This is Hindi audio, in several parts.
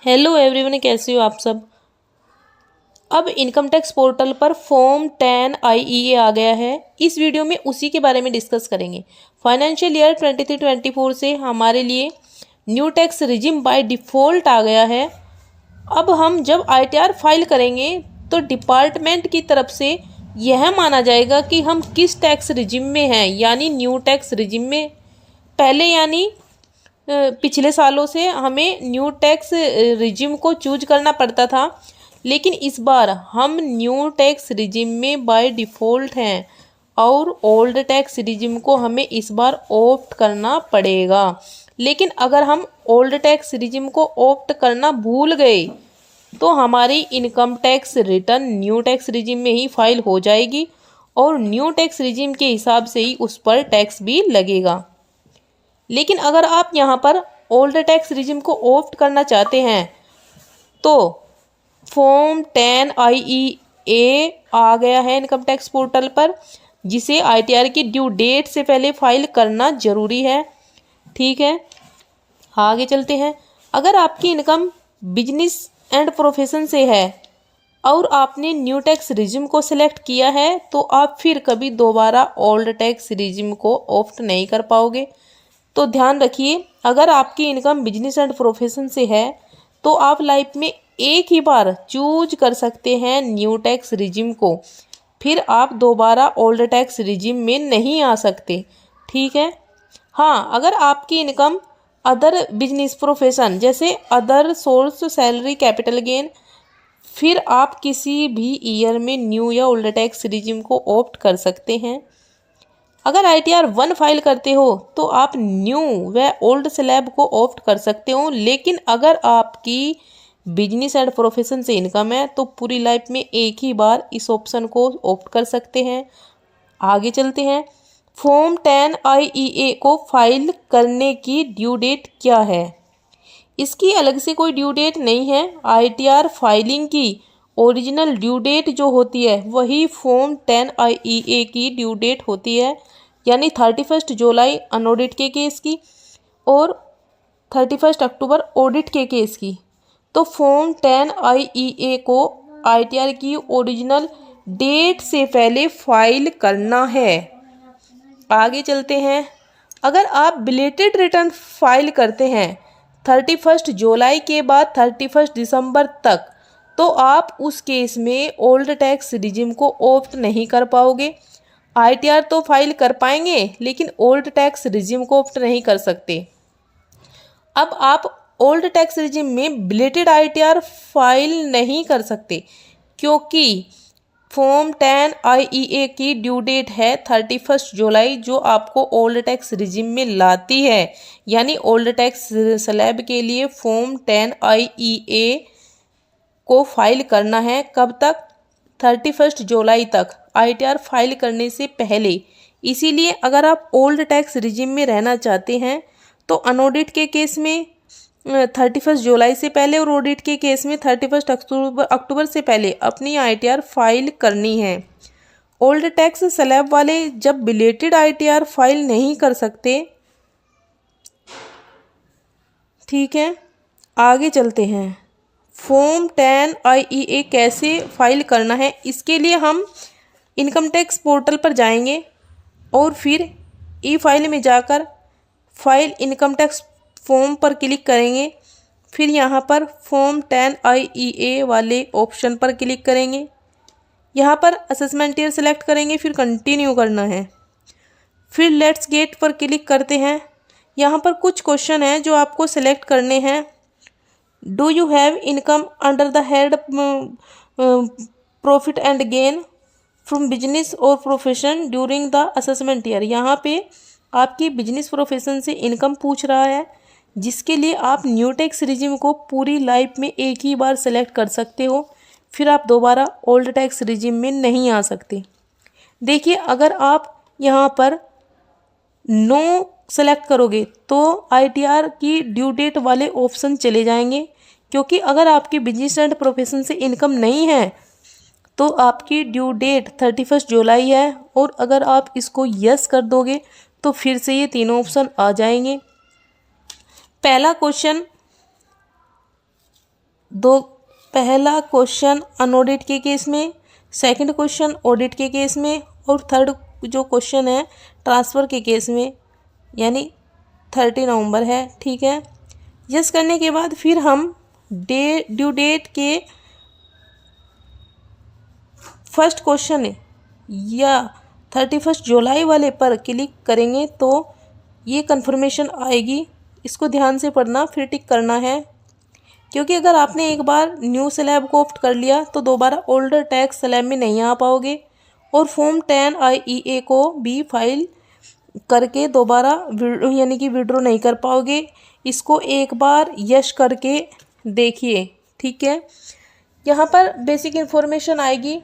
हेलो एवरीवन, कैसे हो आप सब। अब इनकम टैक्स पोर्टल पर फॉर्म 10 IEA आ गया है। इस वीडियो में उसी के बारे में डिस्कस करेंगे। फाइनेंशियल ईयर 23-24 से हमारे लिए new tax regime by default आ गया है। अब हम जब ITR फाइल करेंगे तो डिपार्टमेंट की तरफ से यह माना जाएगा कि हम किस टैक्स रिजिम में हैं, यानी न्यू टैक्स रिजिम में। पहले यानी पिछले सालों से हमें न्यू टैक्स रिजिम को चूज करना पड़ता था, लेकिन इस बार हम न्यू टैक्स रिजिम में बाय डिफ़ॉल्ट हैं और ओल्ड टैक्स रिजिम को हमें इस बार ऑप्ट करना पड़ेगा। लेकिन अगर हम ओल्ड टैक्स रिजिम को ऑप्ट करना भूल गए तो हमारी income tax return new tax regime में ही फाइल हो जाएगी और न्यू टैक्स रिजिम के हिसाब से ही उस पर टैक्स भी लगेगा। लेकिन अगर आप यहाँ पर ओल्ड टैक्स रिजिम को ऑप्ट करना चाहते हैं तो फॉर्म 10 IEA आ गया है इनकम टैक्स पोर्टल पर, जिसे ITR की ड्यू डेट से पहले फाइल करना ज़रूरी है। ठीक है, आगे चलते हैं। अगर आपकी इनकम बिजनेस एंड प्रोफेशन से है और आपने न्यू टैक्स रिजिम को सिलेक्ट किया है तो आप फिर कभी दोबारा ओल्ड टैक्स रिजिम को ऑप्ट नहीं कर पाओगे। तो ध्यान रखिए, अगर आपकी इनकम बिजनेस एंड प्रोफेशन से है तो आप लाइफ में एक ही बार चूज कर सकते हैं न्यू टैक्स रिजिम को, फिर आप दोबारा ओल्ड टैक्स रिजिम में नहीं आ सकते। ठीक है। हाँ, अगर आपकी इनकम अदर बिजनेस प्रोफेशन जैसे other source salary capital gain, फिर आप किसी भी ईयर में न्यू या ओल्ड टैक्स रिजिम को ऑप्ट कर सकते हैं। अगर ITR 1 फाइल करते हो तो आप न्यू व ओल्ड स्लैब को ऑप्ट कर सकते हो, लेकिन अगर आपकी बिजनेस एंड प्रोफेशन से इनकम है तो पूरी लाइफ में एक ही बार इस ऑप्शन को ऑप्ट कर सकते हैं। आगे चलते हैं। फॉर्म 10 IEA को फाइल करने की ड्यू डेट क्या है? इसकी अलग से कोई ड्यू डेट नहीं है। ITR फाइलिंग की ओरिजिनल ड्यू डेट जो होती है वही फॉर्म 10 IEA की ड्यू डेट होती है, यानी 31 जुलाई अनऑडिट के केस की और 31 अक्टूबर ऑडिट के केस की। तो फॉर्म 10 IEA को ITR की ओरिजिनल डेट से पहले फाइल करना है। आगे चलते हैं। अगर आप बिलेटेड रिटर्न फाइल करते हैं 31 जुलाई के बाद 31 दिसंबर तक, तो आप उस केस में ओल्ड टैक्स रिजिम को ऑप्ट नहीं कर पाओगे। ITR तो फाइल कर पाएंगे लेकिन ओल्ड टैक्स रिजिम को ऑप्ट नहीं कर सकते। अब आप ओल्ड टैक्स रिजिम में बिलेटेड ITR फाइल नहीं कर सकते क्योंकि फॉर्म 10 IEA की ड्यू डेट है 31 जुलाई, जो आपको ओल्ड टैक्स रिजिम में लाती है। यानी ओल्ड टैक्स स्लैब के लिए फॉर्म 10 IEA को फाइल करना है कब तक? 31 जुलाई तक, ITR फाइल करने से पहले। इसीलिए अगर आप ओल्ड टैक्स रिजिम में रहना चाहते हैं तो अनऑडिट के केस में 31 जुलाई से पहले और ऑडिट के केस में 31 अक्टूबर से पहले अपनी ITR फाइल करनी है। ओल्ड टैक्स स्लैब वाले जब बिलेटेड ITR फाइल नहीं कर सकते। ठीक है, आगे चलते हैं। फॉर्म 10 IEA कैसे फाइल करना है, इसके लिए हम इनकम टैक्स पोर्टल पर जाएंगे और फिर ई फाइल में जाकर फाइल इनकम टैक्स फॉर्म पर क्लिक करेंगे। फिर यहाँ पर फॉर्म 10 IEA वाले ऑप्शन पर क्लिक करेंगे। यहाँ पर असेसमेंट ईयर सेलेक्ट करेंगे, फिर कंटिन्यू करना है। फिर लेट्स गेट पर क्लिक करते हैं। यहाँ पर कुछ क्वेश्चन हैं जो आपको सेलेक्ट करने हैं। Do you have income under the head profit and gain from business or profession during the assessment year. यहाँ पे आपकी बिजनेस प्रोफेशन से इनकम पूछ रहा है, जिसके लिए आप न्यू टैक्स रिजिम को पूरी लाइफ में एक ही बार सेलेक्ट कर सकते हो, फिर आप दोबारा ओल्ड टैक्स रिजिम में नहीं आ सकते। देखिए, अगर आप यहाँ पर नो सेलेक्ट करोगे तो ITR की ड्यू डेट वाले ऑप्शन चले जाएंगे, क्योंकि अगर आपकी बिजनेस एंड प्रोफेशन से इनकम नहीं है तो आपकी ड्यू डेट 31 जुलाई है, और अगर आप इसको यस कर दोगे तो फिर से ये तीनों ऑप्शन आ जाएंगे। पहला क्वेश्चन दो, पहला क्वेश्चन अनऑडिट के केस में, सेकंड क्वेश्चन ऑडिट के केस में, और थर्ड जो क्वेश्चन है ट्रांसफ़र के केस में, यानी 30 नवंबर है। ठीक है, यस करने के बाद फिर हम ड्यू डेट के फर्स्ट क्वेश्चन या 31 जुलाई वाले पर क्लिक करेंगे तो ये कन्फर्मेशन आएगी। इसको ध्यान से पढ़ना, फिर टिक करना है, क्योंकि अगर आपने एक बार न्यू स्लैब को ऑप्ट कर लिया तो दोबारा ओल्डर टैक्स स्लैब में नहीं आ पाओगे, और फॉर्म 10 IEA को भी फाइल करके दोबारा यानी कि विड्रॉ नहीं कर पाओगे। इसको एक बार यश करके देखिए। ठीक है, यहाँ पर बेसिक इन्फॉर्मेशन आएगी,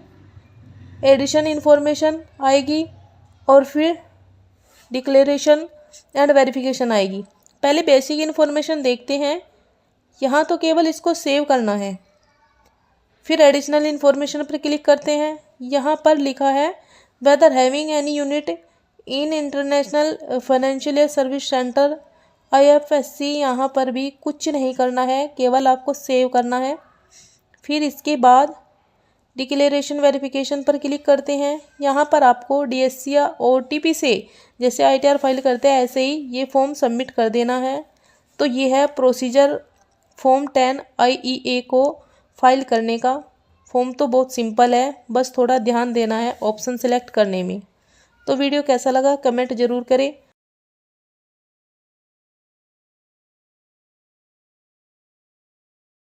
एडिशन इन्फॉर्मेशन आएगी, और फिर डिक्लेरेशन एंड वेरिफिकेशन आएगी। पहले बेसिक इन्फॉर्मेशन देखते हैं। यहाँ तो केवल इसको सेव करना है, फिर एडिशनल इन्फॉर्मेशन पर क्लिक करते हैं। यहाँ पर लिखा है whether having any unit in international financial service centre IFSC, यहाँ पर भी कुछ नहीं करना है, केवल आपको सेव करना है। फिर इसके बाद डिक्लेरेशन वेरिफिकेशन पर क्लिक करते हैं। यहाँ पर आपको DSC या OTP से जैसे ITR फाइल करते हैं ऐसे ही ये फॉर्म सबमिट कर देना है। तो ये है प्रोसीजर फॉर्म 10 IEA को फाइल करने का। फॉर्म तो बहुत सिंपल है, बस थोड़ा ध्यान देना है ऑप्शन सेलेक्ट करने में। तो वीडियो कैसा लगा कमेंट ज़रूर करें।